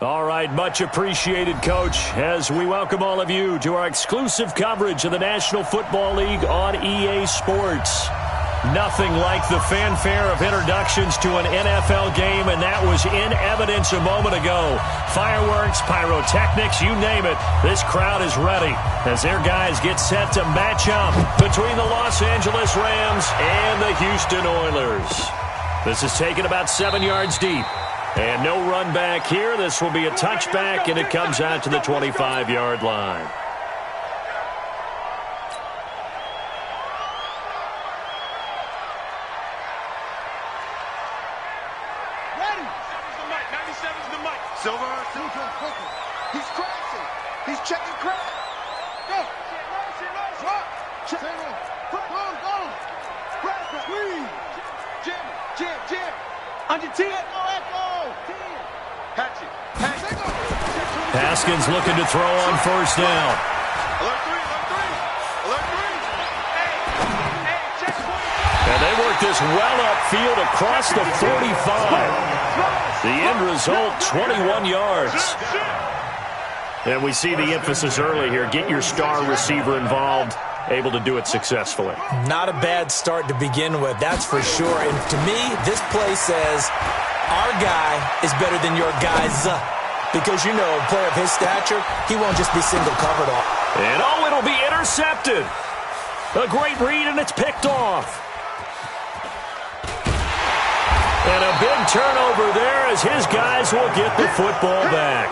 All right, much appreciated, Coach, as we welcome all of you to our exclusive coverage of the National Football League on EA Sports. Nothing like the fanfare of introductions to an NFL game, and that was in evidence a moment ago. Fireworks, pyrotechnics, you name it. This crowd is ready as their guys get set to match up between the Los Angeles Rams and the Houston Oilers. This is taken about 7 yards deep. And no run back here. This will be a touchback, and it comes out to the 25-yard line. Ready. 97's the mic. Silver. He's crashing. He's checking crack. Go. Rock. Check. Go. Squeeze. Jam. Under 10. Echo. Hatchet. Haskins looking to throw on first down. Alert 3. And they work this well upfield across the 45. The end result, 21 yards. And we see the emphasis early here. Get your star receiver involved. Able to do it successfully. Not a bad start to begin with, that's for sure. And to me, this play says our guy is better than your guys. Because, you know, a player of his stature, he won't just be single covered off. And, it'll be intercepted. A great read, and it's picked off. And a big turnover there as his guys will get the football back.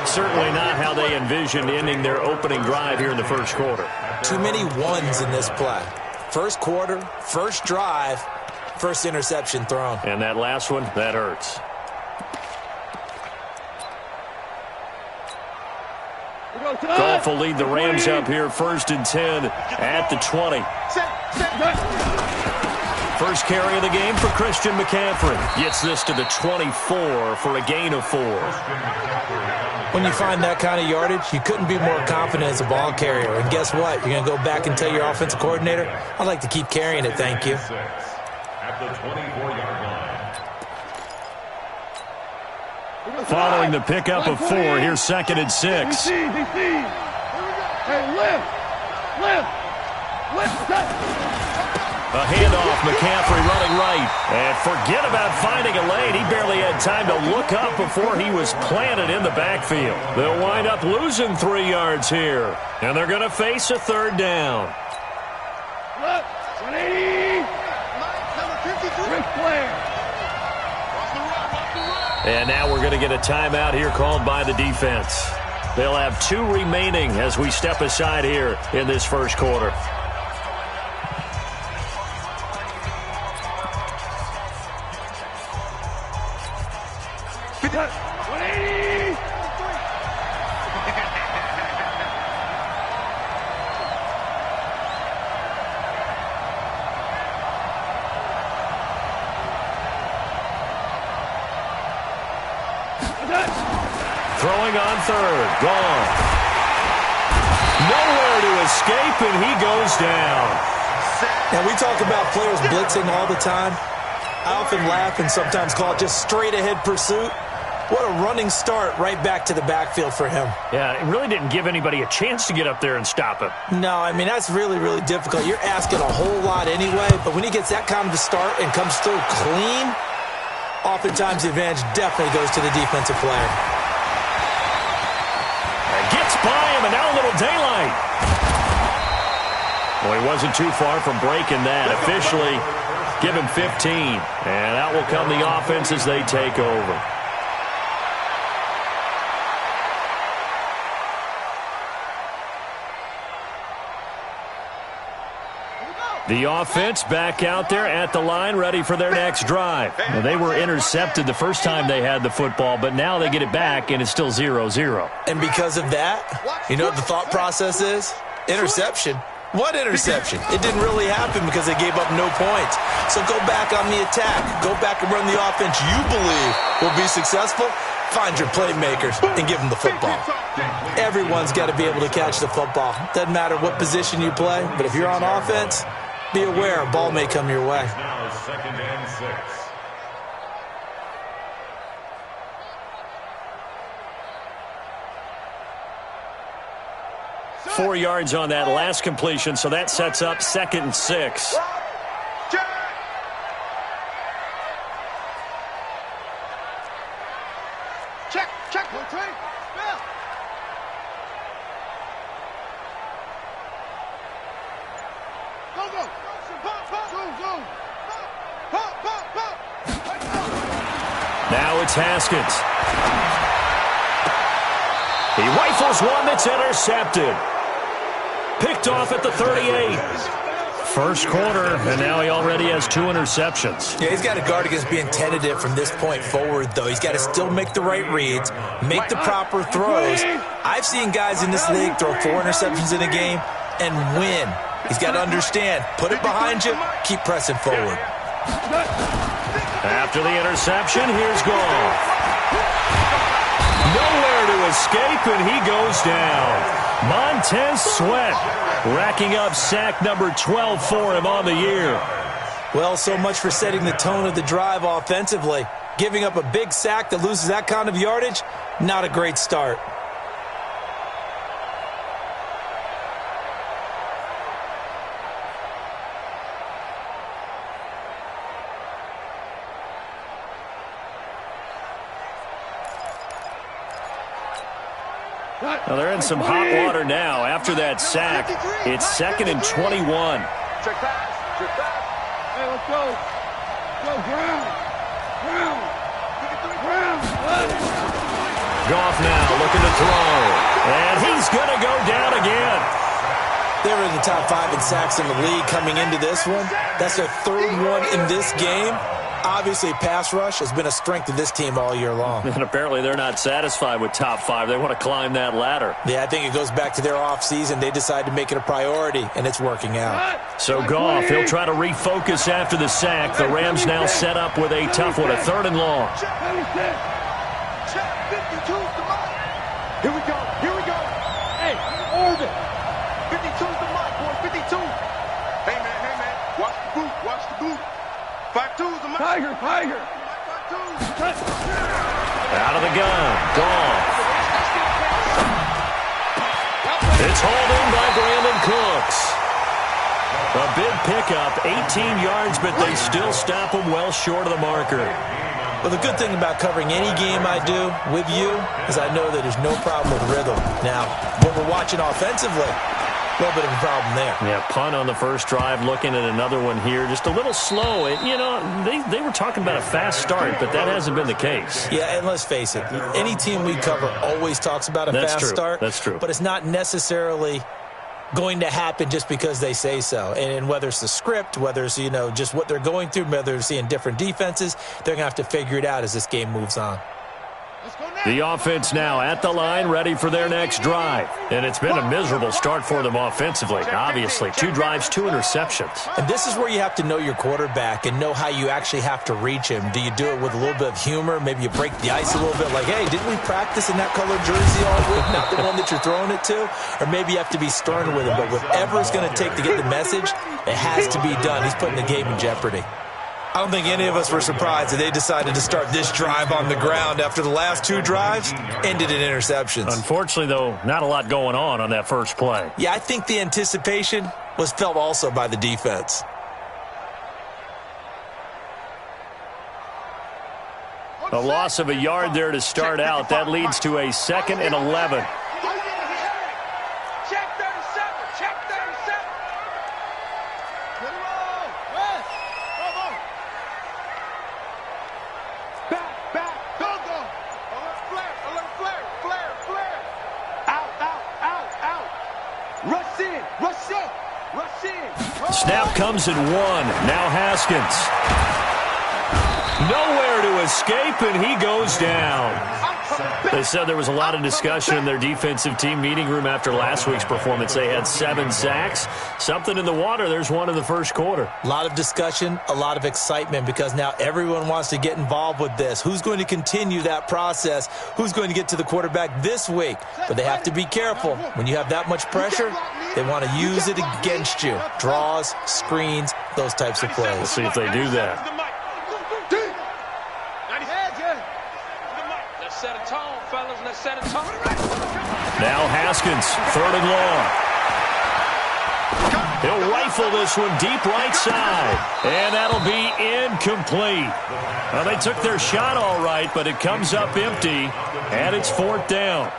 Certainly not how they envisioned ending their opening drive here in the first quarter. Too many ones in this play. First quarter, first drive, first interception thrown. And that last one, that hurts. Goff will lead the Rams up here, 1st and 10 at the 20. First carry of the game for Christian McCaffrey. Gets this to the 24 for a gain of 4. When you find that kind of yardage, you couldn't be more confident as a ball carrier. And guess what? You're going to go back and tell your offensive coordinator, I'd like to keep carrying it, thank you. At the 24-yard line. Following the pickup of 4, here's 2nd and 6. Hey, lift. A handoff, McCaffrey running right. And forget about finding a lane. He barely had time to look up before he was planted in the backfield. They'll wind up losing 3 yards here. And they're going to face a 3rd down. 180. Number 53. Ric Flair. And now we're going to get a timeout here called by the defense. They'll have 2 remaining as we step aside here in this first quarter. Throwing on 3rd. Gone. Nowhere to escape, and he goes down. Now, we talk about players blitzing all the time. I often laugh and sometimes call it just straight-ahead pursuit. What a running start right back to the backfield for him. Yeah, it really didn't give anybody a chance to get up there and stop him. No, I mean, that's really, really difficult. You're asking a whole lot anyway, but when he gets that kind of a start and comes through clean, oftentimes the advantage definitely goes to the defensive player. Gets by him, and now a little daylight. Well, he wasn't too far from breaking that. Officially, give him 15. And out will come the offense as they take over. The offense back out there at the line, ready for their next drive. Well, they were intercepted the first time they had the football, but now they get it back, and it's still 0-0. And because of that, you know what the thought process is? Interception. What interception? It didn't really happen because they gave up no points. So go back on the attack. Go back and run the offense you believe will be successful. Find your playmakers and give them the football. Everyone's got to be able to catch the football. Doesn't matter what position you play, but if you're on offense, be aware a ball may come your way. Now 2nd and 6. 4 yards on that last completion, so that sets up 2nd and 6. Check, 1, 2, Bill. Go. Pop. Now it's Haskins. He rifles one that's intercepted. Picked off at the 38. First quarter, and now he already has 2 interceptions. Yeah, he's got to guard against being tentative from this point forward, though. He's got to still make the right reads, make the proper throws. I've seen guys in this league throw 4 interceptions in a game and win. He's got to understand, put it behind you, keep pressing forward. After the interception, here's Goff. Nowhere to escape, and he goes down. Montez Sweat racking up sack number 12 for him on the year. Well, so much for setting the tone of the drive offensively. Giving up a big sack that loses that kind of yardage, not a great start. Well, they're in some hot water now. After that sack, it's 2nd and 21. Check pass. Hey, let's go. Go, ground. Goff now looking to throw. And he's going to go down again. They were in the top 5 in sacks in the league coming into this one. That's their 3rd one in this game. Obviously, pass rush has been a strength of this team all year long. And apparently they're not satisfied with top 5. They want to climb that ladder. Yeah, I think it goes back to their offseason. They decided to make it a priority, and it's working out. So Goff, he'll try to refocus after the sack. The Rams now set up with a tough one, a 3rd and long. Check 52's the mark. Here we go. Hey, Orbit. 52's the mark, boy. 52. Hey, man. Watch the boot. 52's the mark. Tiger. 52. Out of the gun. Goff. It's hauled in by Brandon Cooks. A big pickup, 18 yards, but they still stop him well short of the marker. Well, the good thing about covering any game I do with you is I know that there's no problem with rhythm. Now, when we're watching offensively, a little bit of a problem there. Yeah, punt on the first drive, looking at another one here. Just a little slow. You know, they were talking about a fast start, but that hasn't been the case. Yeah, and let's face it, any team we cover always talks about a fast start. That's true. But it's not necessarily going to happen just because they say so. And whether it's the script, whether it's, just what they're going through, whether they're seeing different defenses, they're going to have to figure it out as this game moves on. The offense now at the line, ready for their next drive. And it's been a miserable start for them offensively. Obviously, 2 drives, 2 interceptions. And this is where you have to know your quarterback and know how you actually have to reach him. Do you do it with a little bit of humor? Maybe you break the ice a little bit like, hey, didn't we practice in that colored jersey all week, not the one that you're throwing it to? Or maybe you have to be stern with him. But whatever it's going to take to get the message, it has to be done. He's putting the game in jeopardy. I don't think any of us were surprised that they decided to start this drive on the ground after the last 2 drives ended in interceptions. Unfortunately, though, not a lot going on that first play. Yeah, I think the anticipation was felt also by the defense. A loss of a yard there to start out. That leads to a 2nd and 11. Snap comes in 1. Now Haskins. Nowhere to escape, and he goes down. They said there was a lot of discussion in their defensive team meeting room after last week's performance. They had 7 sacks. Something in the water. There's one in the first quarter. A lot of discussion, a lot of excitement, because now everyone wants to get involved with this. Who's going to continue that process? Who's going to get to the quarterback this week? But they have to be careful. When you have that much pressure, they want to use it against you. Draws, screens, those types of plays. We'll see if they do that. Set tone, fellas. Let's set a tone. Now Haskins, 3rd and long. He'll rifle this one deep right side. And that'll be incomplete. Well, they took their shot all right, but it comes up empty, and it's 4th down.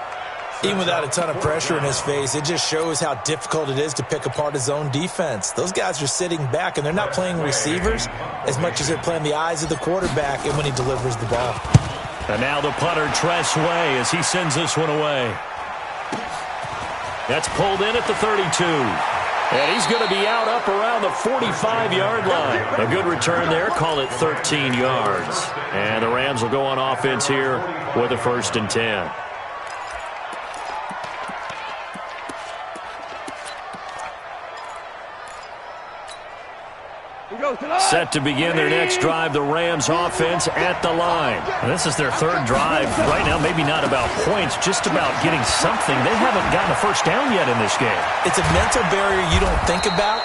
Even without a ton of pressure in his face, it just shows how difficult it is to pick apart his own defense. Those guys are sitting back, and they're not playing receivers as much as they're playing the eyes of the quarterback and when he delivers the ball. And now the punter, Tress Way, as he sends this one away. That's pulled in at the 32. And he's going to be out up around the 45-yard line. A good return there. Call it 13 yards. And the Rams will go on offense here with a 1st and 10. Set to begin their next drive, the Rams offense at the line. And this is their 3rd drive. Right now, maybe not about points, just about getting something. They haven't gotten a 1st down yet in this game. It's a mental barrier you don't think about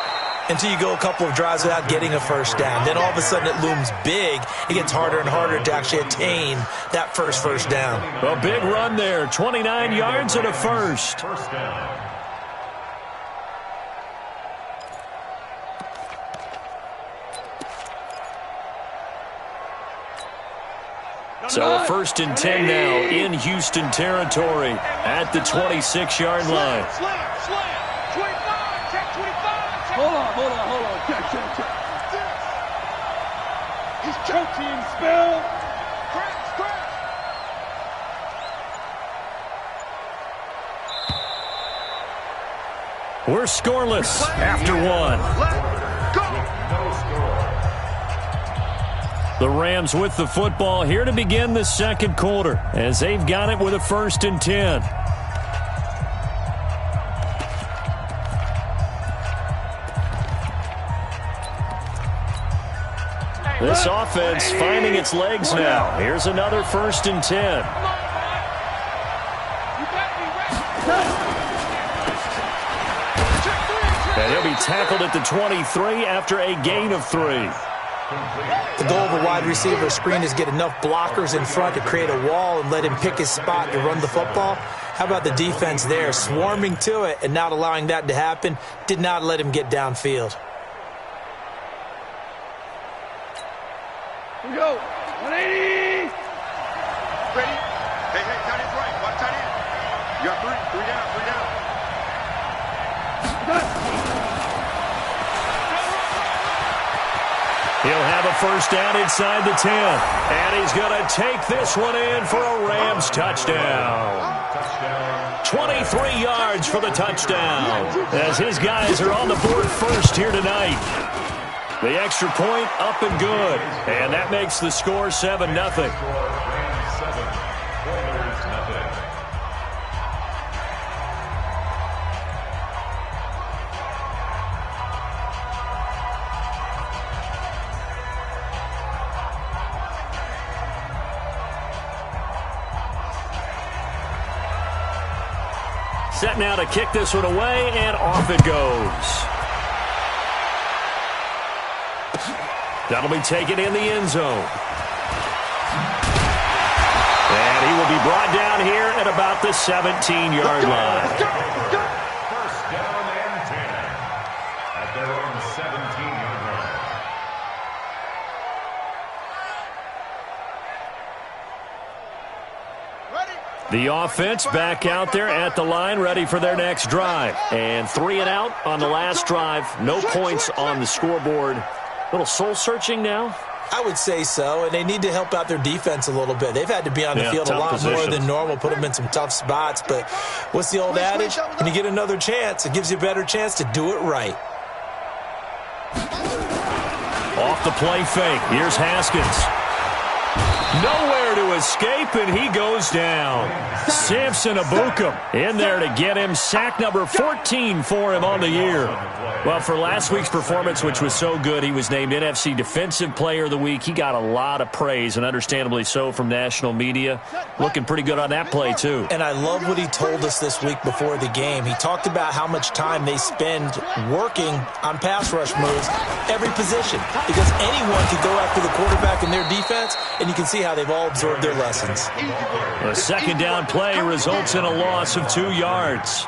until you go a couple of drives without getting a 1st down. Then all of a sudden it looms big. It gets harder and harder to actually attain that first down. A big run there, 29 yards and a 1st. First down. So a 1st and 10 now in Houston territory at the 26-yard line. Slam. 25. Check 25. Hold on. Check. He's Coaching spell. Scratch. We're scoreless after 1. Let go. No score. The Rams with the football here to begin the 2nd quarter as they've got it with a 1st and 10. This offense finding its legs now. Here's another 1st and 10. And he'll be tackled at the 23 after a gain of 3. The goal of a wide receiver screen is get enough blockers in front to create a wall and let him pick his spot to run the football. How about the defense there, swarming to it and not allowing that to happen? Did not let him get downfield. Here we go. 180. Ready? Hey, tight end right. Watch tight end. You got 3 down. He'll have a 1st down inside the 10. And he's going to take this one in for a Rams touchdown. 23 yards for the touchdown as his guys are on the board first here tonight. The extra point up and good. And that makes the score 7-0. Set now to kick this one away, and off it goes. That'll be taken in the end zone. And he will be brought down here at about the 17-yard line. First down and 10 at their own 17-yard line. The offense back out there at the line, ready for their next drive. And 3 and out on the last drive. No points on the scoreboard. A little soul-searching now. I would say so, and they need to help out their defense a little bit. They've had to be on the field a lot more than normal, put them in some tough spots. But what's the old adage? When you get another chance, it gives you a better chance to do it right. Off the play fake. Here's Haskins. Nowhere to escape, and he goes down. Samson Abukum in there to get him. Sack number 14 for him on the year. Well, for last week's performance, which was so good, he was named NFC Defensive Player of the Week. He got a lot of praise, and understandably so, from national media. Looking pretty good on that play, too. And I love what he told us this week before the game. He talked about how much time they spend working on pass rush moves, every position, because anyone could go after the quarterback in their defense, and you can see how they've all absorbed their their lessons. A second down play results in a loss of 2 yards.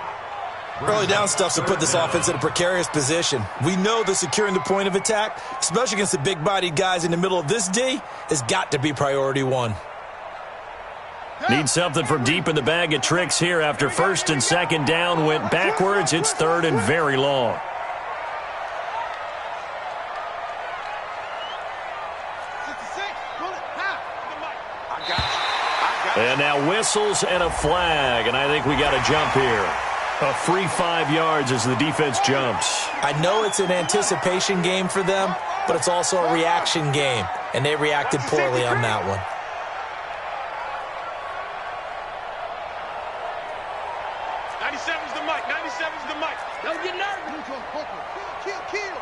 Early down stuff's to put this offense in a precarious position. We know that securing the point of attack, especially against the big-bodied guys in the middle of this D, has got to be priority one. Need something from deep in the bag of tricks here after first and second down went backwards. It's third and very long. And now whistles and a flag, and I think we got a jump here. A free 5 yards as the defense jumps. I know it's an anticipation game for them, but it's also a reaction game, and they reacted poorly on that one. 97's the mic. 97's the mic. Don't get nervous. Kill.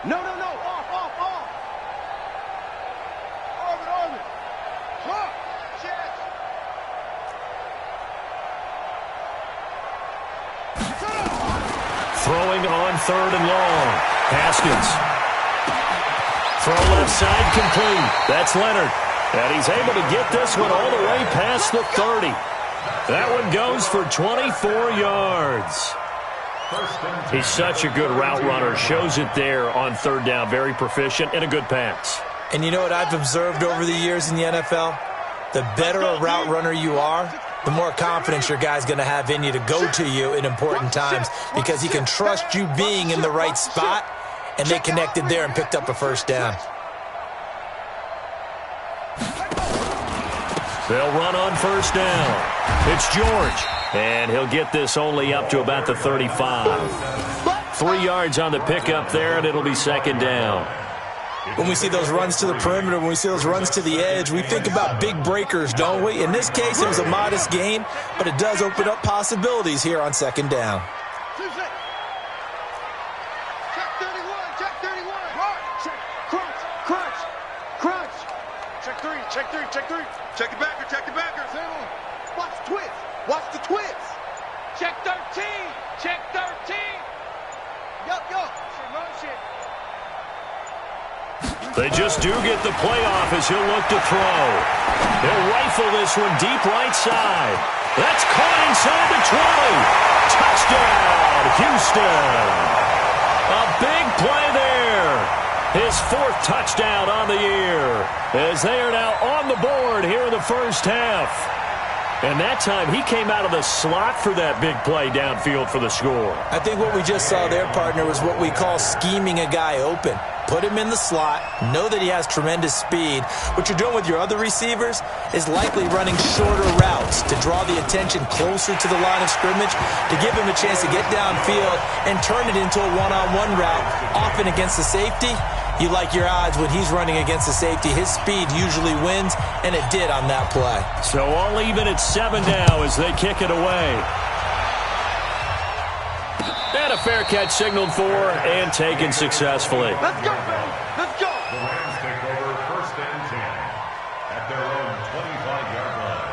No. Off. Orbit. Drop. Chest. Throwing on third and long. Haskins. Throw left side complete. That's Leonard. And he's able to get this one all the way past the 30. That one goes for 24 yards. He's such a good route runner. Shows it there on third down. Very proficient and a good pass. And you know what I've observed over the years in the NFL? The better a route runner you are, the more confidence your guy's going to have in you to go to you in important times because he can trust you being in the right spot, and they connected there and picked up a first down. They'll run on first down. It's George, and he'll get this only up to about the 35. 3 yards on the pickup there, and it'll be second down. When we see those runs to the perimeter, when we see those runs to the edge, we think about big breakers, don't we? In this case, it was a modest gain, but it does open up possibilities here on second down. Check 31. Crunch. Check three. Check the backer. Watch the twist. Check 13. Yo. Shit. They just do get the playoff as he'll look to throw. He'll rifle this one deep right side. That's caught inside the 20. Touchdown, Houston. A big play there. His 4th touchdown on the year as they are now on the board here in the first half. And that time he came out of the slot for that big play downfield for the score. I think what we just saw there, partner, was what we call scheming a guy open. Put him in the slot, know that he has tremendous speed. What you're doing with your other receivers is likely running shorter routes to draw the attention closer to the line of scrimmage, to give him a chance to get downfield and turn it into a one-on-one route, often against the safety. You like your odds when he's running against the safety. His speed usually wins, and it did on that play. So all even at 7 now as they kick it away. And a fair catch signaled for and taken successfully. Let's go, baby. Let's go. The Rams take over first and 10 at their own 25-yard line.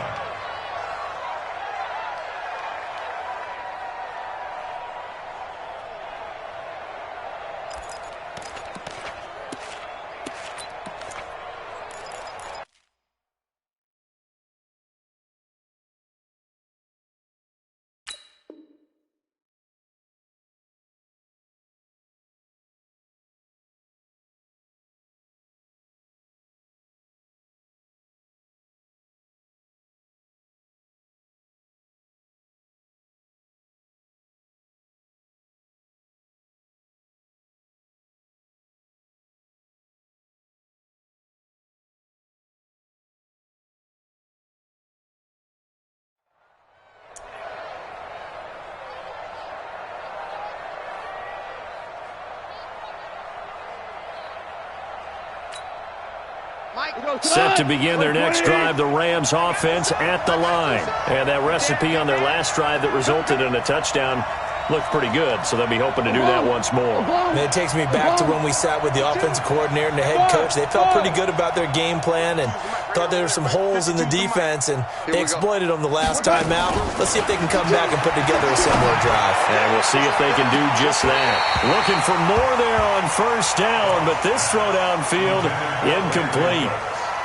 Set to begin their next drive, the Rams offense at the line. And that recipe on their last drive that resulted in a touchdown looked pretty good, so they'll be hoping to do that once more. And it takes me back to when we sat with the offensive coordinator and the head coach. They felt pretty good about their game plan and thought there were some holes in the defense, and they exploited them the last time out. Let's see if they can come back and put together a similar drive. And we'll see if they can do just that. Looking for more there on first down, but this throw downfield incomplete.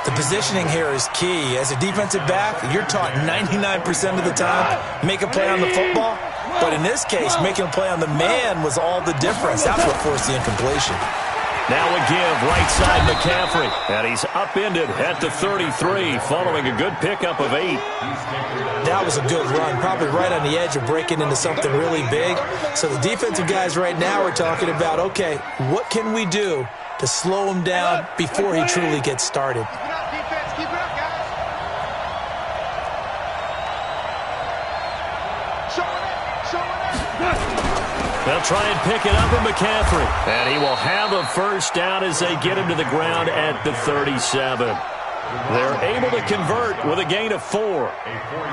The positioning here is key. As a defensive back, you're taught 99% of the time, make a play on the football. But in this case, making a play on the man was all the difference. That's what forced the incompletion. Now a give, right side McCaffrey. And he's upended at the 33, following a good pickup of 8. That was a good run, probably right on the edge of breaking into something really big. So the defensive guys right now are talking about, okay, what can we do to slow him down before he truly gets started? Keep it up, defense. Keep it up, guys. Showing it. They'll try and pick it up with McCaffrey. And he will have a first down as they get him to the ground at the 37. They're able to convert with a gain of 4.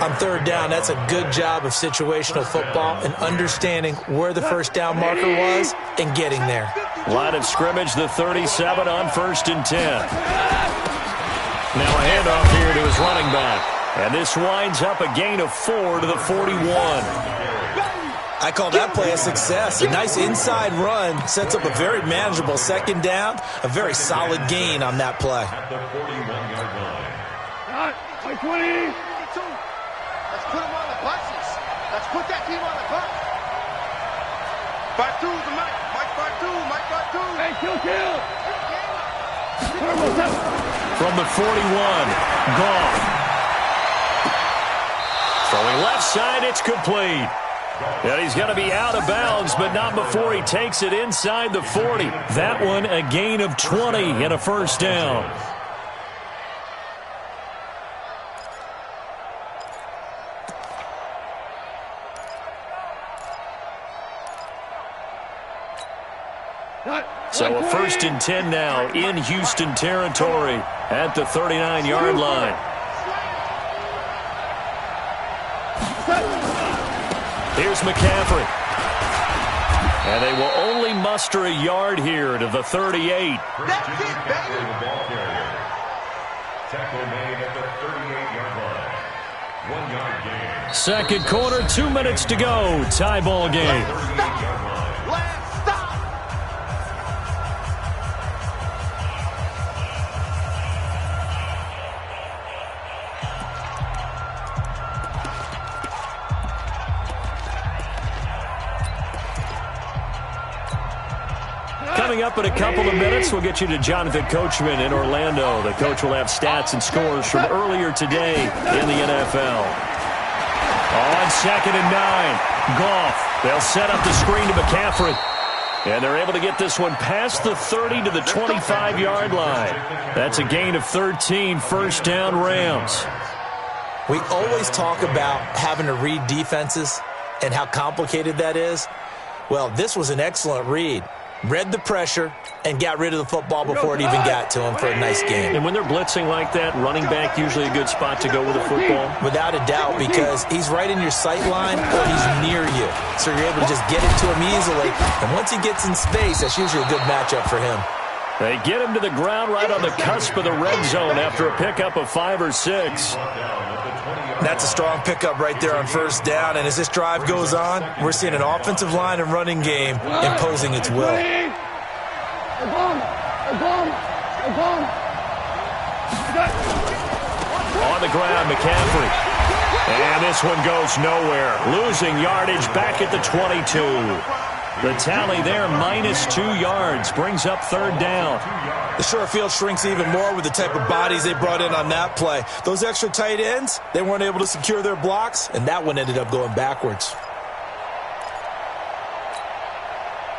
On third down, that's a good job of situational football and understanding where the first down marker was and getting there. Line of scrimmage, the 37 on 1st and 10. Now a handoff here to his running back. And this winds up a gain of 4 to the 41. I call that play a success. A nice inside run sets up a very manageable second down, a very solid gain on that play. At the 41-yard line. 20. Let's put him on the buses. Let's put that team on the bus. 5-2 is the Mike. Mike 5-2. Mike 5-2. Hey, kill. From the 41, Goff. Throwing left side, it's complete. And he's going to be out of bounds, but not before he takes it inside the 40. That one a gain of 20 and a first down. So a 1st and 10 now in Houston territory at the 39-yard line. Here's McCaffrey. And they will only muster a yard here to the 38. That's it, baby. Tackle made at the 38-yard line. 1-yard gain. Second quarter, 2 minutes to go. Tie ball game. Coming up in a couple of minutes, we'll get you to Jonathan Coachman in Orlando. The coach will have stats and scores from earlier today in the NFL. On 2nd and 9, Goff. They'll set up the screen to McCaffrey. And they're able to get this one past the 30 to the 25-yard line. That's a gain of 13, first down Rams. We always talk about having to read defenses and how complicated that is. Well, this was an excellent read. Read the pressure and got rid of the football before it even got to him for a nice game. And when they're blitzing like that, running back usually a good spot to go with the football? Without a doubt, because he's right in your sight line or he's near you. So you're able to just get it to him easily. And once he gets in space, that's usually a good matchup for him. They get him to the ground right on the cusp of the red zone after a pickup of 5 or 6. That's a strong pickup right there on first down. And as this drive goes on, we're seeing an offensive line and running game imposing its will. On the ground, McCaffrey. And this one goes nowhere. Losing yardage back at the 22. The tally there, -2 yards, brings up third down. The short field shrinks even more with the type of bodies they brought in on that play. Those extra tight ends, they weren't able to secure their blocks, and that one ended up going backwards.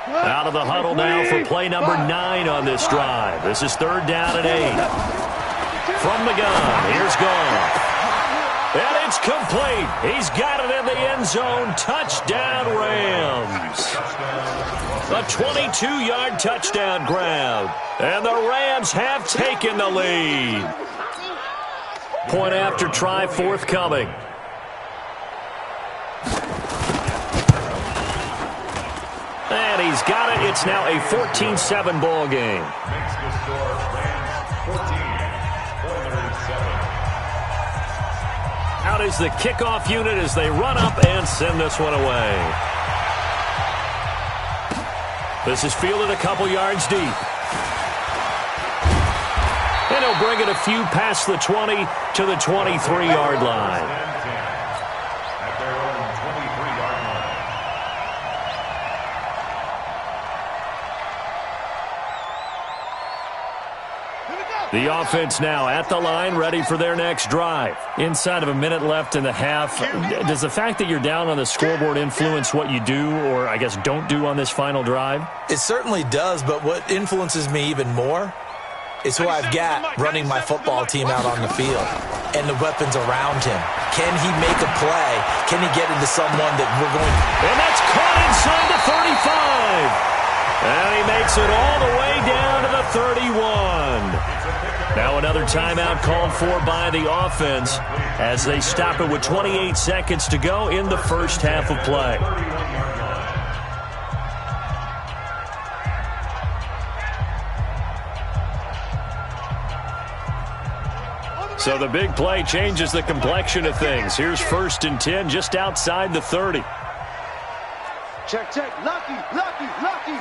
Out of the huddle now for play number 9 on this drive. This is third down and 8. From the gun, here's Goff. And it's complete. He's got it in the end zone. Touchdown, Rams. A 22-yard touchdown grab. And the Rams have taken the lead. Point after try forthcoming. And he's got it. It's now a 14-7 ball game. Makes the score Rams 14, Oilers 7. Out is the kickoff unit as they run up and send this one away. This is fielded a couple yards deep. And he'll bring it a few past the 20 to the 23-yard line. At their own 23-yard line. The offense now at the line, ready for their next drive. Inside of a minute left in the half, does the fact that you're down on the scoreboard influence what you do or, I guess, don't do on this final drive? It certainly does, but what influences me even more is who I've got running my football team out on the field and the weapons around him. Can he make a play? Can he get into someone that we're going to... And that's caught inside the 35. And he makes it all the way down to the 31. Now another timeout called for by the offense as they stop it with 28 seconds to go in the first half of play. So the big play changes the complexion of things. Here's 1st and 10 just outside the 30. Check, check. Lucky, lucky, lucky.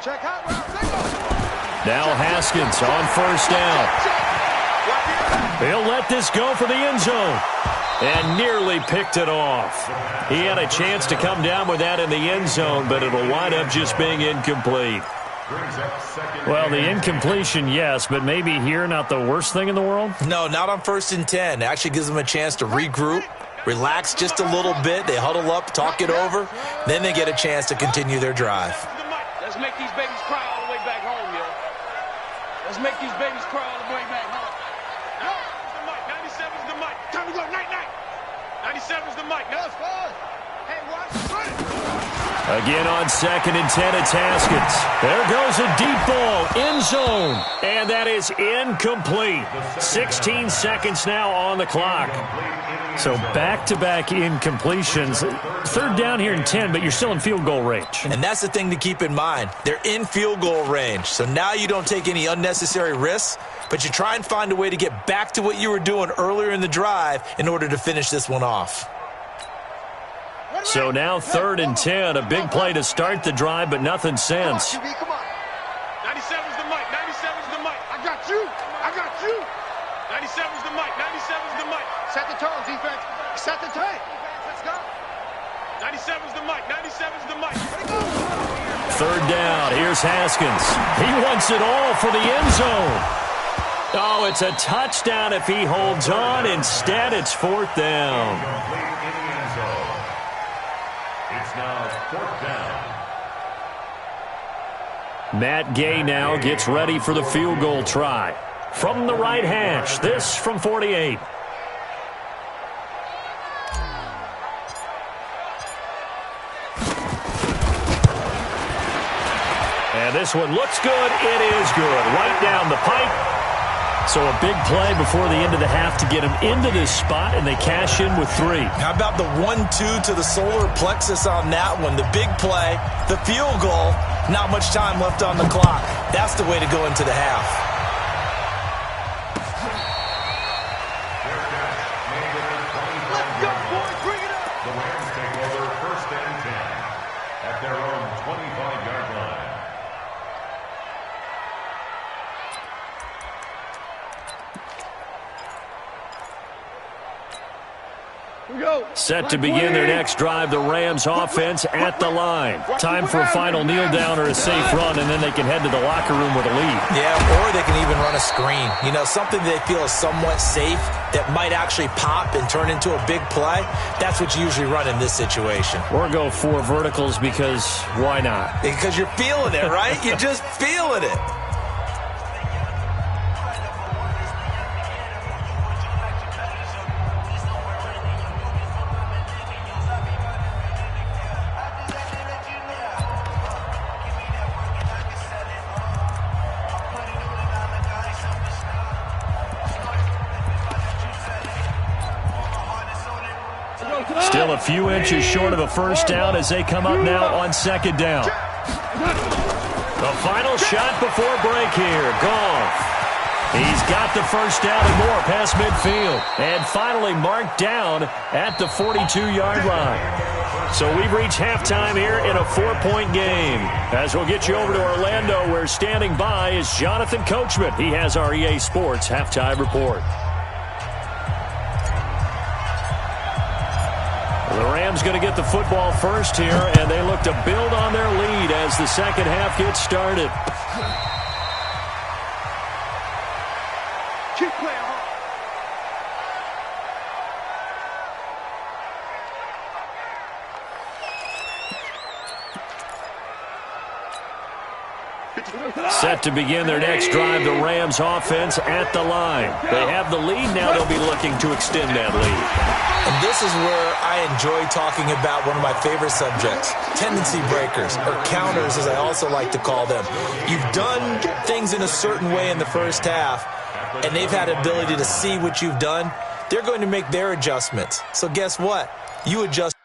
Check out. Now Haskins on 1st down. He'll let this go for the end zone. And nearly picked it off. He had a chance to come down with that in the end zone, but it'll wind up just being incomplete. Well, the incompletion, yes, but maybe here not the worst thing in the world? No, not on 1st and 10. It actually gives them a chance to regroup, relax just a little bit. They huddle up, talk it over. Then they get a chance to continue their drive. Let's make these babies cry all the way back home, yo. Let's make these babies cry all the way back home. 97's the mic. Time to go. Night, night. 97's the mic. Now it's fun. Hey, watch. Again on 2nd and 10, it's Haskins. There goes a deep ball, end zone. And that is incomplete. 16 seconds now on the clock. So back-to-back incompletions. 3rd down here and 10, but you're still in field goal range. And that's the thing to keep in mind. They're in field goal range. So now you don't take any unnecessary risks, but you try and find a way to get back to what you were doing earlier in the drive in order to finish this one off. So now 3rd and 10, a big play to start the drive, but nothing since. Come on. 97's the mic. 97's the mic. I got you. I got you. 97's the mic. 97's the mic. Set the tone, defense. Set the tone. Let's go. 97's the mic. 97's the mic. 3rd down. Here's Haskins. He wants it all for the end zone. Oh, it's a touchdown if he holds on. Instead, it's 4th down. It's now 4th down. Matt Gay now gets ready for the field goal try. From the right hash, this from 48. And this one looks good. It is good. Right down the pipe. So a big play before the end of the half to get him into this spot, and they cash in with 3. How about the 1-2 to the solar plexus on that one? The big play, the field goal, not much time left on the clock. That's the way to go into the half. Let's go, boys. Bring it up. The Rams take over 1st and 10 at their own 25-yard line. Set to begin their next drive, the Rams offense at the line. Time for a final kneel down or a safe run, and then they can head to the locker room with a lead. Yeah, or they can even run a screen. You know, something they feel is somewhat safe that might actually pop and turn into a big play. That's what you usually run in this situation. Or go 4 verticals because why not? Because you're feeling it, right? You're just feeling it. Still a few inches short of a 1st down as they come up now on 2nd down. The final shot before break here. Goff. He's got the first down and more past midfield. And finally marked down at the 42-yard line. So we've reached halftime here in a 4-point game. As we'll get you over to Orlando, where standing by is Jonathan Coachman. He has our EA Sports halftime report. The Rams going to get the football first here, and they look to build on their lead as the second half gets started. Keep playing hard. Set to begin their next drive, the Rams offense at the line. They have the lead now. They'll be looking to extend that lead. And this is where I enjoy talking about one of my favorite subjects, tendency breakers, or counters as I also like to call them. You've done things in a certain way in the first half, and they've had ability to see what you've done. They're going to make their adjustments. So guess what? You adjust.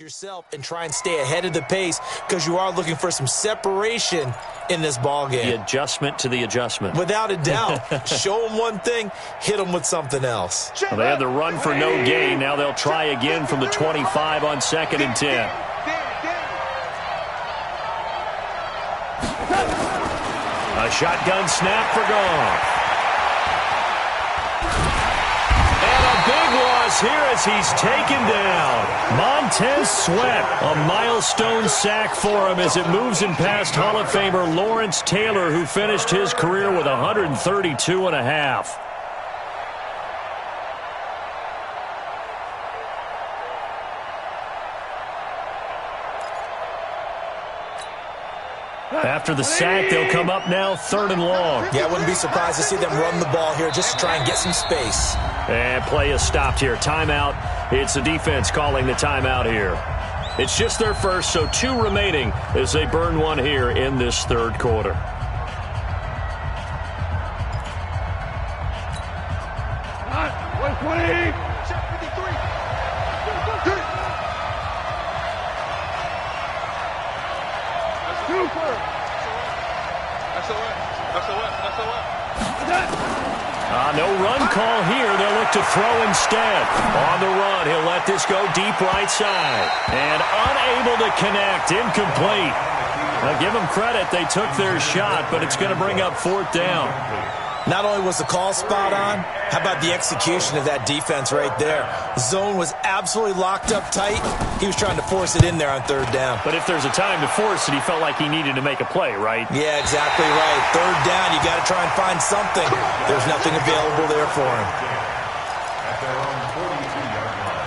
yourself and try and stay ahead of the pace because you are looking for some separation in this ball game. The adjustment to the adjustment. Without a doubt. Show them one thing, hit them with something else. Well, they had the run for no gain. Now they'll try again from the 25 on 2nd and 10. A shotgun snap for Goff. Big loss here as he's taken down. Montez Sweat, a milestone sack for him as it moves him past Hall of Famer Lawrence Taylor, who finished his career with 132 and a half. After the sack, they'll come up now 3rd and long. Yeah, I wouldn't be surprised to see them run the ball here just to try and get some space. And play is stopped here. Timeout. It's the defense calling the timeout here. It's just their first, so 2 remaining as they burn one here in this 3rd quarter. No run call here. They'll look to throw instead. On the run, he'll let this go deep right side. And unable to connect. Incomplete. Now, give them credit. They took their shot, but it's going to bring up 4th down. Not only was the call spot on, how about the execution of that defense right there? Zone was absolutely locked up tight. He was trying to force it in there on 3rd down. But if there's a time to force it, he felt like he needed to make a play, right? Yeah, exactly right. 3rd down, you got to try and find something. There's nothing available there for him. At their own 42-yard line.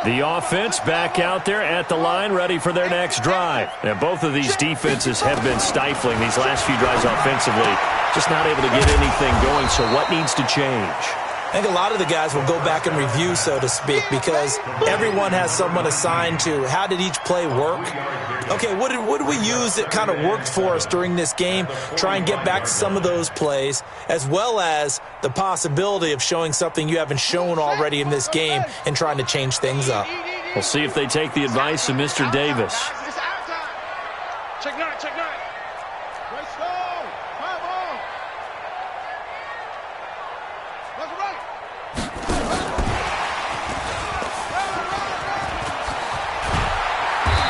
The offense back out there at the line, ready for their next drive. And both of these defenses have been stifling these last few drives offensively. Just not able to get anything going, so what needs to change? I think a lot of the guys will go back and review, so to speak, because everyone has someone assigned to how did each play work. Okay, what did we use that kind of worked for us during this game? Try and get back to some of those plays, as well as the possibility of showing something you haven't shown already in this game and trying to change things up. We'll see if they take the advice of Mr. Davis. Check 9, check 9.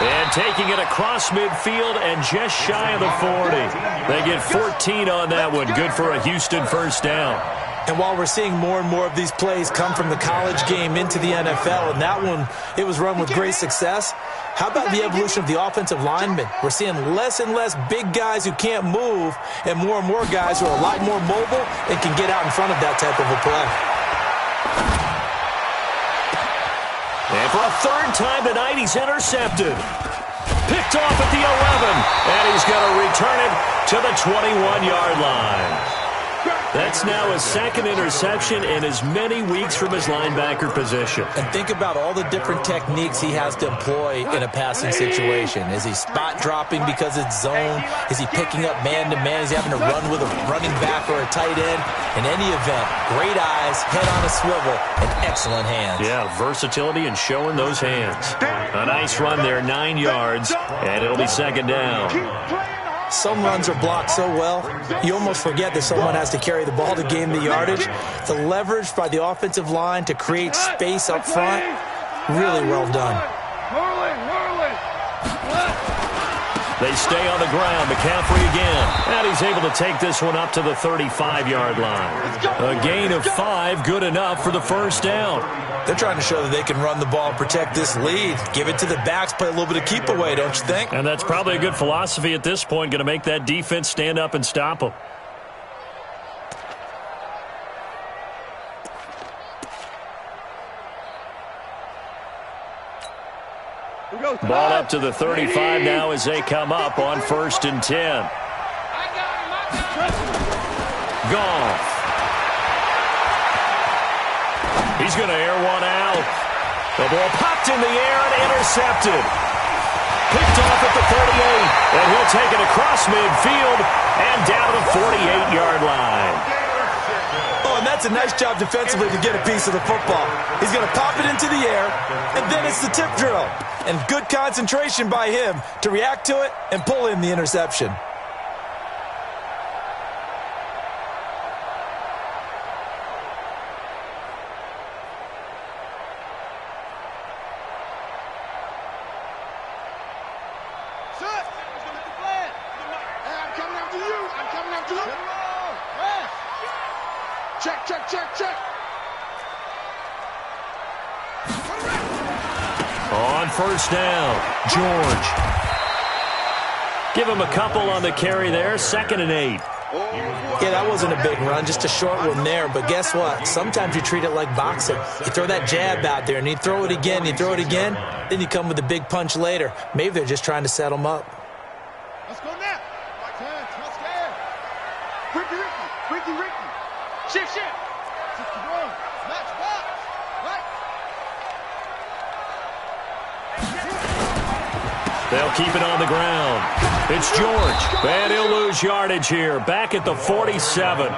And taking it across midfield and just shy of the 40. They get 14 on that one. Good for a Houston 1st down. And while we're seeing more and more of these plays come from the college game into the NFL, and that one, it was run with great success, how about the evolution of the offensive linemen? We're seeing less and less big guys who can't move and more guys who are a lot more mobile and can get out in front of that type of a play. And for a 3rd time tonight, he's intercepted. Picked off at the 11, and he's going to return it to the 21-yard line. That's now his 2nd interception in as many weeks from his linebacker position. And think about all the different techniques he has to employ in a passing situation. Is he spot dropping because it's zone? Is he picking up man-to-man? Is he having to run with a running back or a tight end? In any event, great eyes, head on a swivel, and excellent hands. Yeah, versatility and showing those hands. A nice run there, 9 yards, and it'll be 2nd down. Some runs are blocked so well, you almost forget that someone has to carry the ball to gain the yardage. The leverage by the offensive line to create space up front, really well done. They stay on the ground. McCaffrey again. And he's able to take this one up to the 35-yard line. A gain of 5, good enough for the 1st down. They're trying to show that they can run the ball and protect this lead. Give it to the backs, play a little bit of keep away, don't you think? And that's probably a good philosophy at this point, going to make that defense stand up and stop them. Ball up to the 35 now as they come up on 1st and 10. Goff. He's going to air one out. The ball popped in the air and intercepted. Picked off at the 38, and he'll take it across midfield and down to the 48-yard line. Oh, and that's a nice job defensively to get a piece of the football. He's going to pop it into the air, and then it's the tip drill. And good concentration by him to react to it and pull in the interception. Check, check, check, check. On first down, George. Give him a couple on the carry there, 2nd and 8. Yeah, that wasn't a big run, just a short one there. But guess what? Sometimes you treat it like boxing. You throw that jab out there, and you throw it again, then you come with a big punch later. Maybe they're just trying to set them up. Let's go now. Right hand, let's go. Ricky. Shift. 61. Match box. Right. They'll keep it on the ground. It's George, and he'll lose yardage here. Back at the 47.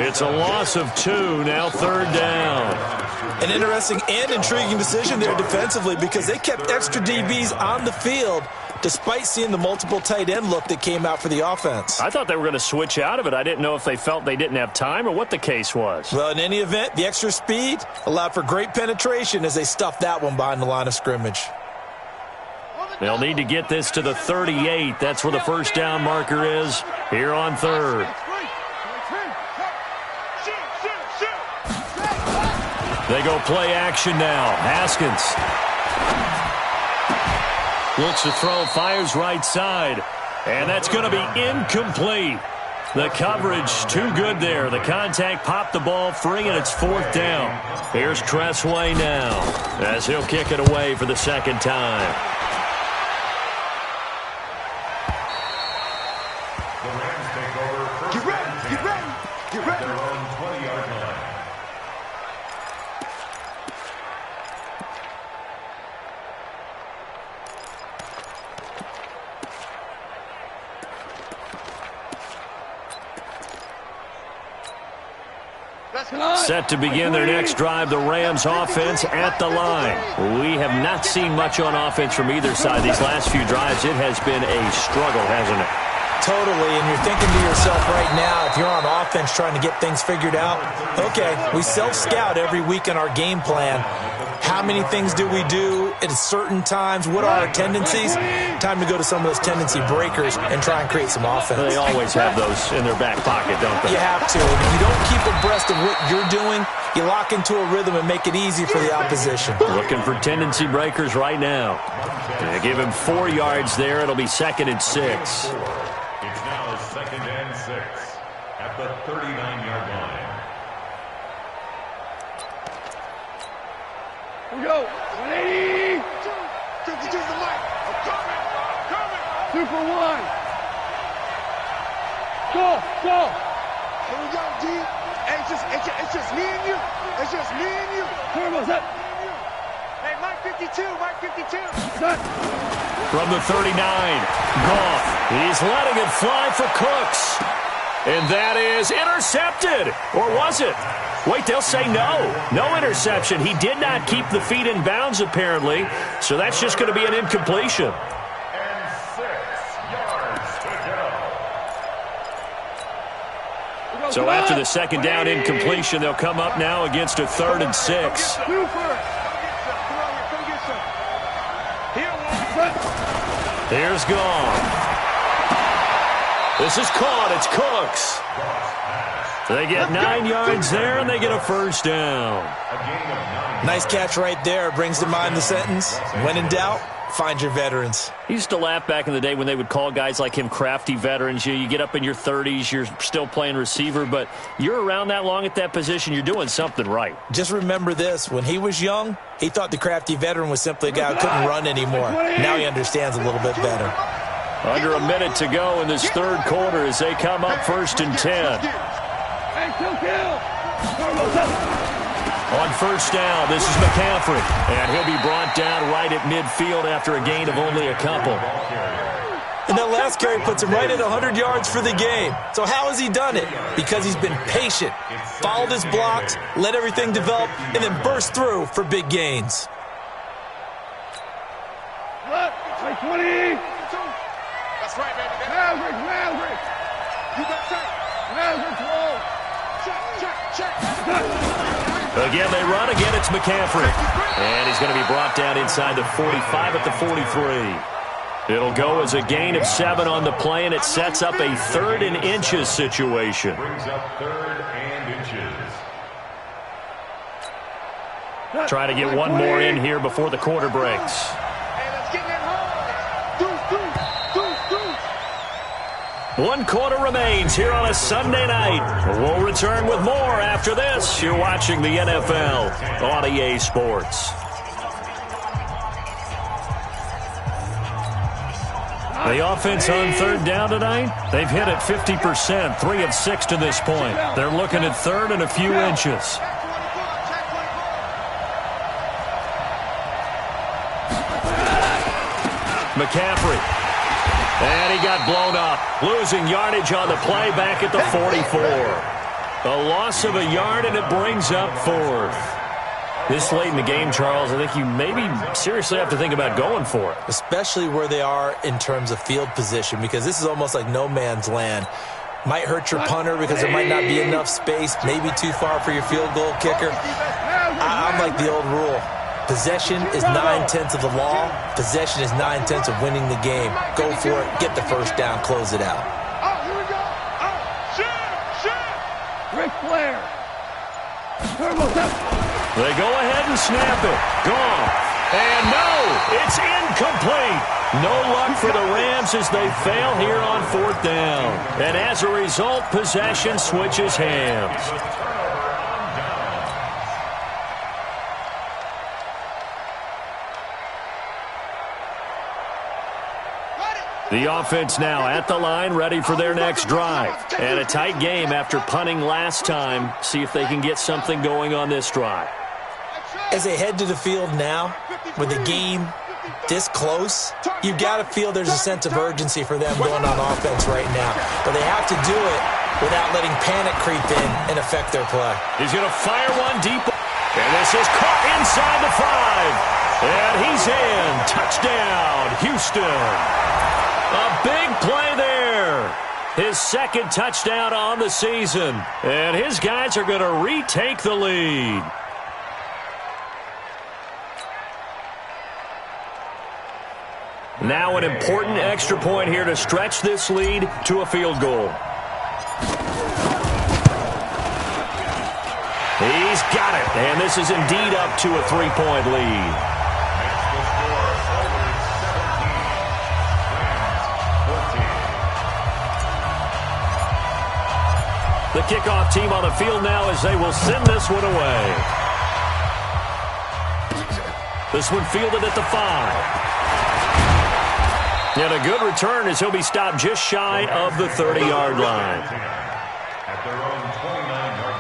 It's a loss of 2, now 3rd down. An interesting and intriguing decision there defensively because they kept extra DBs on the field despite seeing the multiple tight end look that came out for the offense. I thought they were going to switch out of it. I didn't know if they felt they didn't have time or what the case was. Well, in any event, the extra speed allowed for great penetration as they stuffed that one behind the line of scrimmage. They'll need to get this to the 38. That's where the first down marker is here on 3rd. They go play action now. Haskins looks to throw, fires right side, and that's going to be incomplete. The coverage too good there. The contact popped the ball free, and it's 4th down. Here's Tressway now as he'll kick it away for the 2nd time. The Rams take over first. Get ready. At their own 20-yard line. Set to begin their next drive, the Rams offense at the line. We have not seen much on offense from either side these last few drives. It has been a struggle, hasn't it? Totally, and you're thinking to yourself right now, if you're on offense trying to get things figured out, okay, we self-scout every week in our game plan. How many things do we do at certain times? What are our tendencies? Time to go to some of those tendency breakers and try and create some offense. They always have those in their back pocket, don't they? You have to. And if you don't keep abreast of what you're doing, you lock into a rhythm and make it easy for the opposition. Looking for tendency breakers right now. They give him 4 yards there. It'll be 2nd and 6. It's now 2nd and 6 at the 39-yard line. Here we go. 180. 52 the mic. I'm coming. 2 for 1. Go. Here we go, D. Hey, it's just me and you. It's just me and you. Turbo's up. Hey, Mike 52. From the 39, Goff. He's letting it fly for Cooks. And that is intercepted. Or was it? Wait, they'll say no. No interception. He did not keep the feet in bounds, apparently. So that's just going to be an incompletion. And 6 yards to go. So after the 2nd down incompletion, they'll come up now against a 3rd and 6. Here's Goff. This is caught. It's Cooks. They get 9 yards there, and they get a first down. Nice catch right there. Brings to mind the sentence, when in doubt, find your veterans. He used to laugh back in the day when they would call guys like him crafty veterans. You get up in your 30s, you're still playing receiver, but you're around that long at that position, you're doing something right. Just remember this. When he was young, he thought the crafty veteran was simply a guy who couldn't run anymore. Now he understands a little bit better. Under a minute to go in this 3rd quarter as they come up 1st and 10. On first down, this is McCaffrey, and he'll be brought down right at midfield after a gain of only a couple. And that last carry puts him right at 100 yards for the game. So how has he done it? Because he's been patient, followed his blocks, let everything develop, and then burst through for big gains. Look, 20. That's right, baby. Maverick. You got tape. Maverick, roll. Check. Again, they run. Again, it's McCaffrey. And he's going to be brought down inside the 45 at the 43. It'll go as a gain of 7 on the play, and it sets up a 3rd and inches situation. Brings up 3rd and inches. Try to get one more in here before the quarter breaks. Hey, let's get that home. Deuce. 1 quarter remains here on a Sunday night. We'll return with more after this. You're watching the NFL on EA Sports. The offense on 3rd down tonight, they've hit it 50%, 3 of 6 to this point. They're looking at 3rd and a few inches. McCaffrey. And he got blown up, losing yardage on the play back at the 44. A loss of a yard, and it brings up 4th. This late in the game, Charles, I think you maybe seriously have to think about going for it. Especially where they are in terms of field position, because this is almost like no man's land. Might hurt your punter because there might not be enough space, maybe too far for your field goal kicker. I'm like the old rule. Possession is 9/10 of the law. Possession is 9/10 of winning the game. Go for it, get the first down, close it out. Oh, here we go. Oh, shit. Ric Flair. Turbo step. They go ahead and snap it. Gone. And no, it's incomplete. No luck for the Rams as they fail here on 4th down. And as a result, possession switches hands. The offense now at the line, ready for their next drive. And a tight game after punting last time. See if they can get something going on this drive. As they head to the field now, with the game this close, you've got to feel there's a sense of urgency for them going on offense right now. But they have to do it without letting panic creep in and affect their play. He's going to fire one deep. And this is caught inside the 5. And he's in. Touchdown, Houston. A big play there. His 2nd touchdown on the season. And his guys are going to retake the lead. Now an important extra point here to stretch this lead to a field goal. He's got it. And this is indeed up to a 3-point lead. The kickoff team on the field now as they will send this one away. This one fielded at the 5. And a good return as he'll be stopped just shy of the 30-yard line. At their own 29-yard line.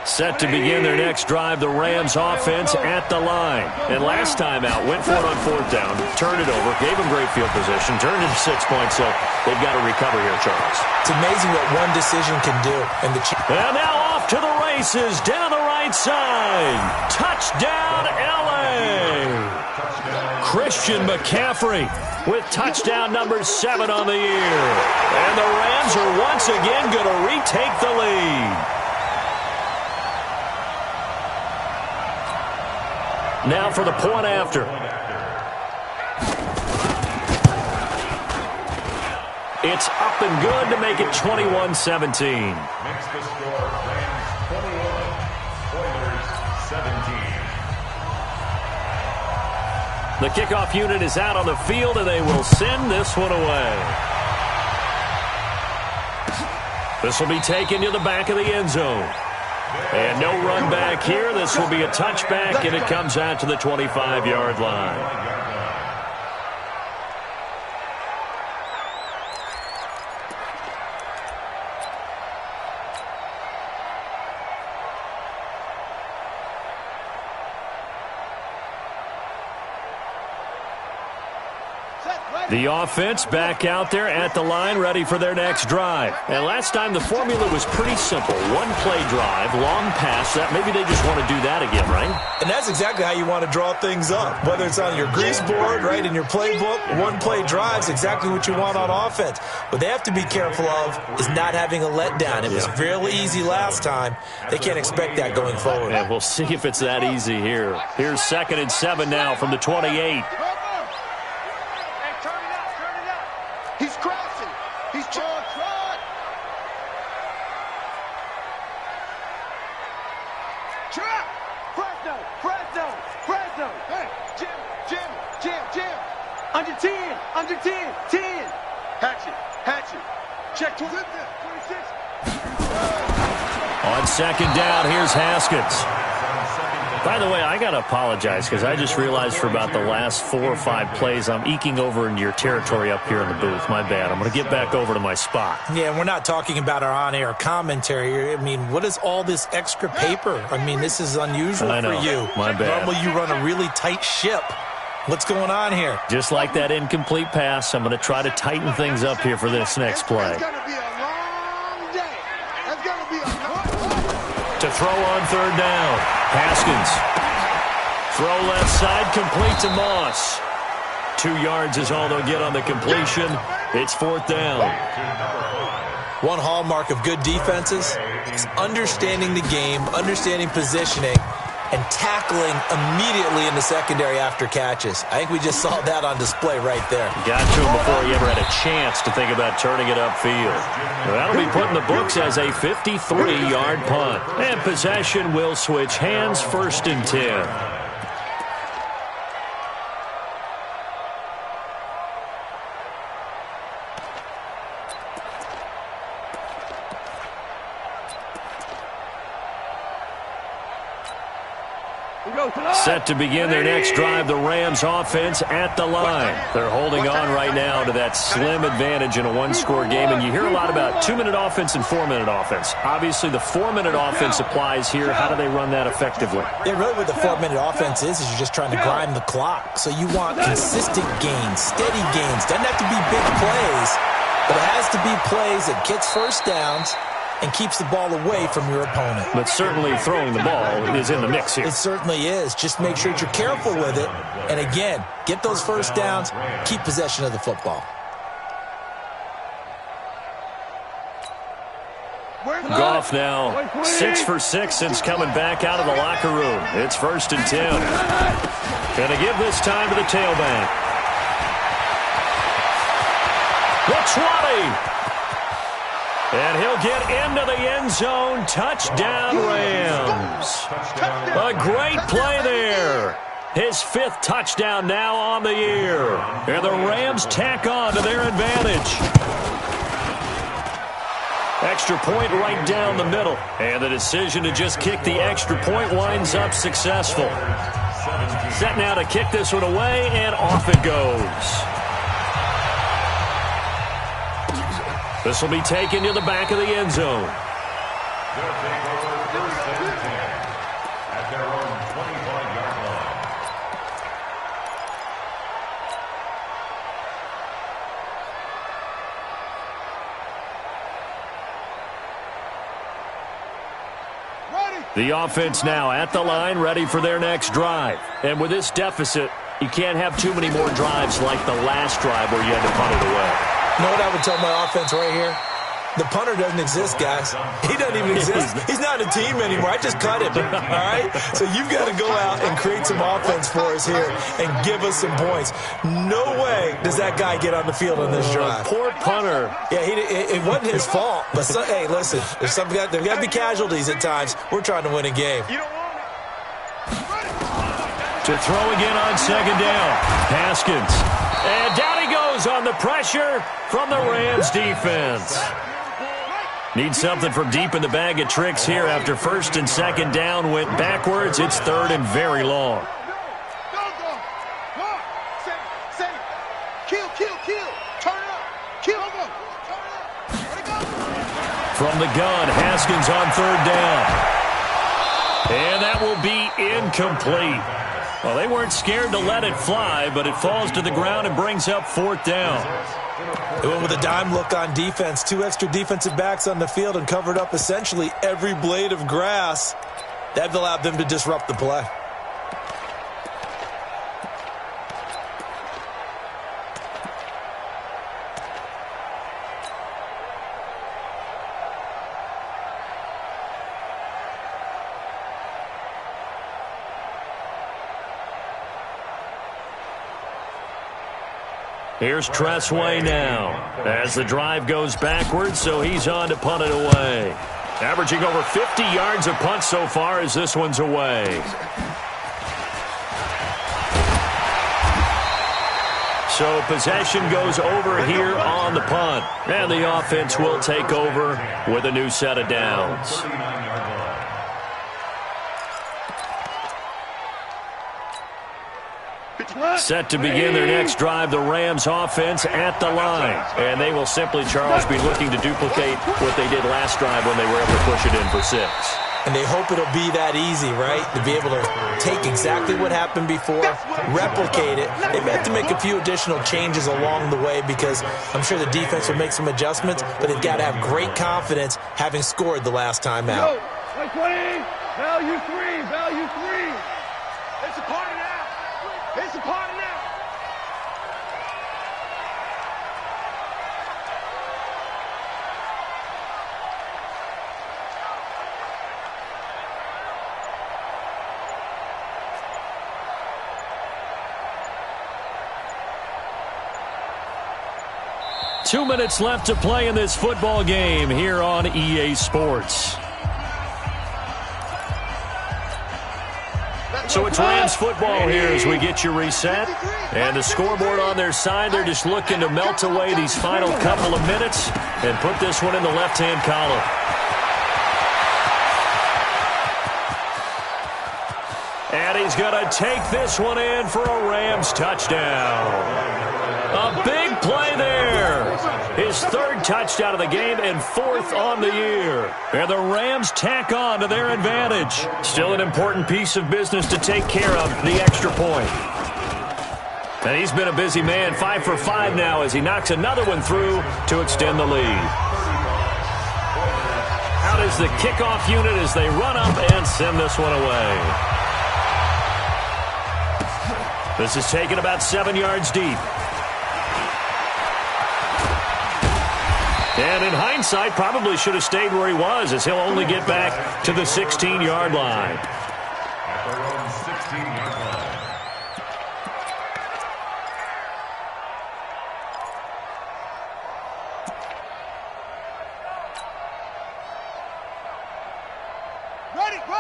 Set to begin their next drive, the Rams offense at the line. And last time out, went for it on 4th down, turned it over, gave them great field position, turned into 6 points, so they've got to recover here, Charles. It's amazing what one decision can do. And now off to the races, down the right side. Touchdown, L.A. Christian McCaffrey with touchdown number 7 on the year. And the Rams are once again going to retake the lead. Now for the point after. It's up and good to make it 21-17. Makes the score Rams 21, Oilers 17. The kickoff unit is out on the field, and they will send this one away. This will be taken to the back of the end zone. And no run back here. This will be a touchback, and it comes out to the 25-yard line. The offense back out there at the line, ready for their next drive. And last time the formula was pretty simple. One play drive, long pass. That maybe they just want to do that again, right? And that's exactly how you want to draw things up. Whether it's on your grease board, right, in your playbook, one play drives exactly what you want on offense. What they have to be careful of is not having a letdown. It was real easy last time. They can't expect that going forward. And we'll see if it's that easy here. Here's 2nd and 7 now from the 28. He's crashing. He's trying. Trap. Fresno. Hey, Jim. Under 10. 10. Hatchet. Check 26. On 2nd down, here's Haskins. By the way, I got to apologize because I just realized for about the last 4 or 5 plays, I'm eking over into your territory up here in the booth. My bad. I'm going to get back over to my spot. Yeah, and we're not talking about our on-air commentary. I mean, what is all this extra paper? I mean, this is unusual for you. My bad. Normally you run a really tight ship. What's going on here? Just like that incomplete pass, I'm going to try to tighten things up here for this next play. It's going to be a long day. It's going to be a long To throw on 3rd down. Haskins. Throw left side, complete to Moss. 2 yards is all they'll get on the completion. It's 4th down. One hallmark of good defenses is understanding the game, understanding positioning, and tackling immediately in the secondary after catches. I think we just saw that on display right there. Got to him before he ever had a chance to think about turning it upfield. That'll be put in the books as a 53-yard punt. And possession will switch hands, 1st and 10. Set to begin their next drive, the Rams offense at the line. They're holding on right now to that slim advantage in a one-score game, and you hear a lot about 2-minute offense and 4-minute offense. Obviously, the 4-minute offense applies here. How do they run that effectively? Yeah, really what the 4-minute offense is you're just trying to grind the clock. So you want consistent gains, steady gains. Doesn't have to be big plays, but it has to be plays that gets first downs and keeps the ball away from your opponent. But certainly throwing the ball is in the mix here. It certainly is. Just make sure that you're careful with it. And again, get those first downs, keep possession of the football. Goff now 6 for 6 since coming back out of the locker room. It's 1st and 10. Gonna give this time to the tailback. The 20. And he'll get into the end zone. Touchdown, Rams. A great play there. His 5th touchdown now on the year. And the Rams tack on to their advantage. Extra point right down the middle. And the decision to just kick the extra point winds up successful. Set now to kick this one away, and off it goes. This will be taken to the back of the end zone. They'll take over 1st and 10 at their own 25-yard line. The offense now at the line, ready for their next drive. And with this deficit, you can't have too many more drives like the last drive where you had to punt it away. You know what I would tell my offense right here? The punter doesn't exist, guys. He doesn't even exist. He's not a team anymore. I just cut him, all right? So you've got to go out and create some offense for us here and give us some points. No way does that guy get on the field on this drive. Poor punter. Yeah, it wasn't his fault. But, hey, listen, there's got to be casualties at times. We're trying to win a game. To throw again on 2nd down. Haskins. And down he goes on the pressure from the Rams defense. Need something from deep in the bag of tricks here after 1st and 2nd down went backwards. It's 3rd and very long. Kill. Turn it up. Kill him. From the gun, Haskins on 3rd down. And that will be incomplete. Well, they weren't scared to let it fly, but it falls to the ground and brings up 4th down. They went with a dime look on defense. 2 extra defensive backs on the field and covered up essentially every blade of grass. That allowed them to disrupt the play. Here's Tressway now as the drive goes backwards, so he's on to punt it away. Averaging over 50 yards a punt so far as this one's away. So possession goes over here on the punt. And the offense will take over with a new set of downs. Set to begin their next drive, the Rams offense at the line. And they will simply, Charles, be looking to duplicate what they did last drive when they were able to push it in for 6. And they hope it'll be that easy, right? To be able to take exactly what happened before, replicate it. They may have to make a few additional changes along the way because I'm sure the defense will make some adjustments, but they've got to have great confidence having scored the last time out. 20, value 3, value 3. It's a party now. It's a party now. Two minutes left to play in this football game here on EA Sports. So it's Rams football here as we get you reset. And the scoreboard on their side, they're just looking to melt away these final couple of minutes and put this one in the left-hand column. And he's going to take this one in for a Rams touchdown. A big play there. His 3rd touchdown of the game and 4th on the year. And the Rams tack on to their advantage. Still an important piece of business to take care of, the extra point. And he's been a busy man, 5 for 5 now as he knocks another one through to extend the lead. Out is the kickoff unit as they run up and send this one away. This is taken about 7 yards deep. And in hindsight, probably should have stayed where he was as he'll only get back to the 16-yard line. At their own 16-yard line.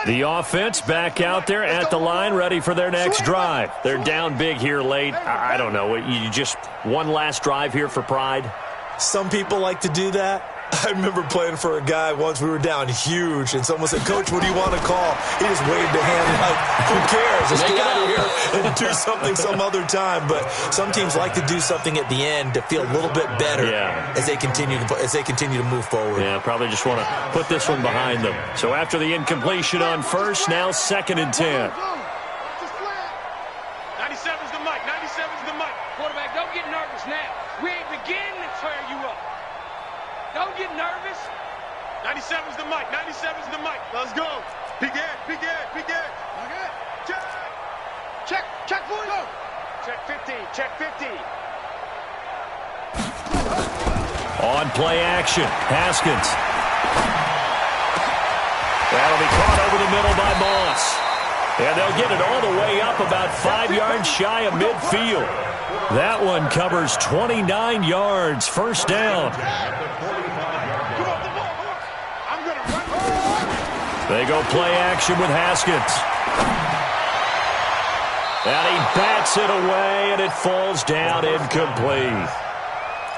The offense back out there at the line, ready for their next drive. They're down big here late. I don't know. You just one last drive here for pride? Some people like to do that. I remember playing for a guy once. We were down huge, and someone said, "Coach, what do you want to call?" He just waved a hand like, "Who cares? Let's get out of here and do something some other time." But some teams like to do something at the end to feel a little bit better as they continue to move forward. Yeah, probably just want to put this one behind them. So after the incompletion on first, now 2nd and 10. 97's the mic. 97's the mic. Quarterback, don't get nervous now. We ain't beginning to tear you up. Don't get nervous. 97's the mic. 97's the mic. Let's go. Big Ed. Big Ed. Big Ed. Okay. Check. Check. Check for you. Check 50. Check 50. On play action, Haskins. That'll be caught over the middle by Moss. And they'll get it all the way up about 5 yards shy of midfield. That one covers 29 yards, 1st down. They go play action with Haskins. And he bats it away, and it falls down incomplete.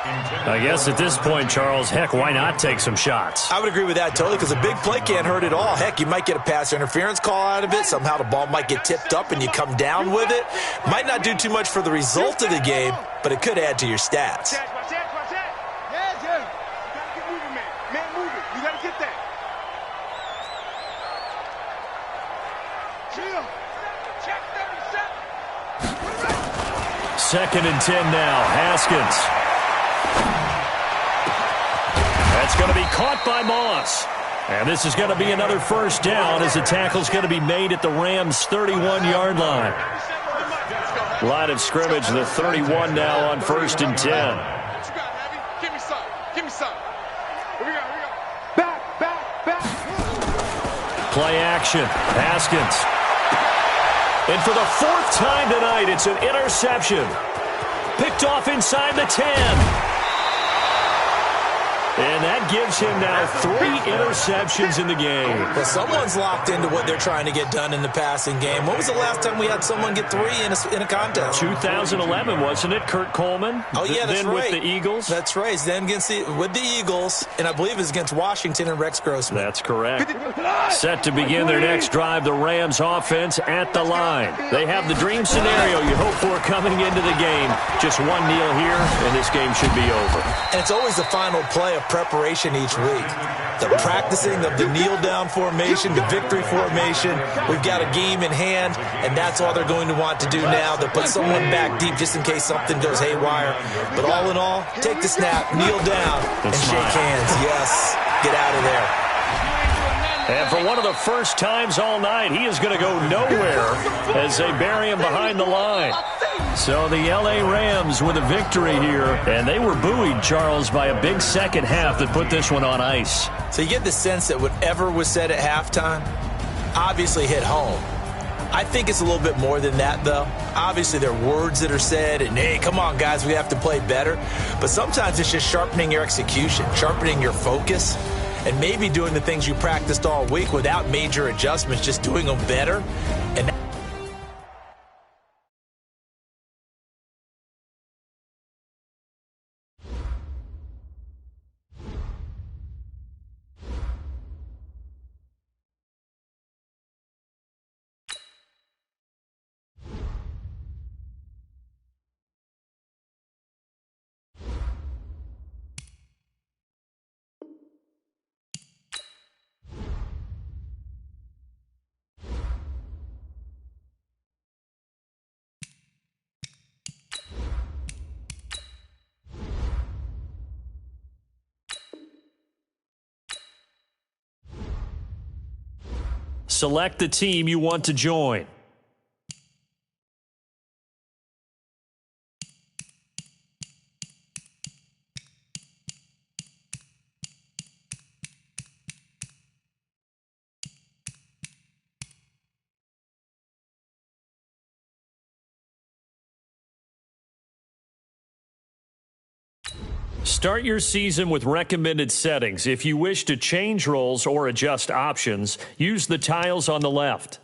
I guess at this point, Charles, heck, why not take some shots? I would agree with that totally because a big play can't hurt at all. Heck, you might get a pass interference call out of it. Somehow the ball might get tipped up and you come down with it. Might not do too much for the result of the game, but it could add to your stats. You gotta get moving, man. Man, move it. You gotta get that. Chill. Check 37. 2nd and 10 now. Haskins. That's going to be caught by Moss. And this is going to be another first down as the tackle's going to be made at the Rams' 31-yard line. Line of scrimmage, the 31 now on 1st and 10. What you got, Heavy? Give me some. Give me some. Here we go. Here we go. Back. Play action. Haskins. And for the 4th time tonight, it's an interception. Picked off inside the 10. And that gives him now 3 interceptions in the game. Well, someone's locked into what they're trying to get done in the passing game. When was the last time we had someone get 3 in a contest? 2011, wasn't it? Kurt Coleman. Oh, yeah, that's then right. With the Eagles. That's right. Then with the Eagles, and I believe it was against Washington and Rex Grossman. That's correct. Set to begin their next drive, the Rams offense at the line. They have the dream scenario you hope for coming into the game. Just one kneel here, and this game should be over. And it's always the final play of preparation each week. The practicing of the kneel-down formation, the victory formation. We've got a game in hand, and that's all they're going to want to do now. They'll put someone back deep just in case something goes haywire. But all in all, take the snap, kneel down, and shake hands. Yes, get out of there. And for one of the first times all night, he is going to go nowhere as they bury him behind the line. So the L.A. Rams with a victory here, and they were buoyed, Charles, by a big second half that put this one on ice. So you get the sense that whatever was said at halftime obviously hit home. I think it's a little bit more than that, though. Obviously, there are words that are said, and, hey, come on, guys, we have to play better. But sometimes it's just sharpening your execution, sharpening your focus, and maybe doing the things you practiced all week without major adjustments, just doing them better. And Select the team you want to join. Start your season with recommended settings. If you wish to change roles or adjust options, use the tiles on the left.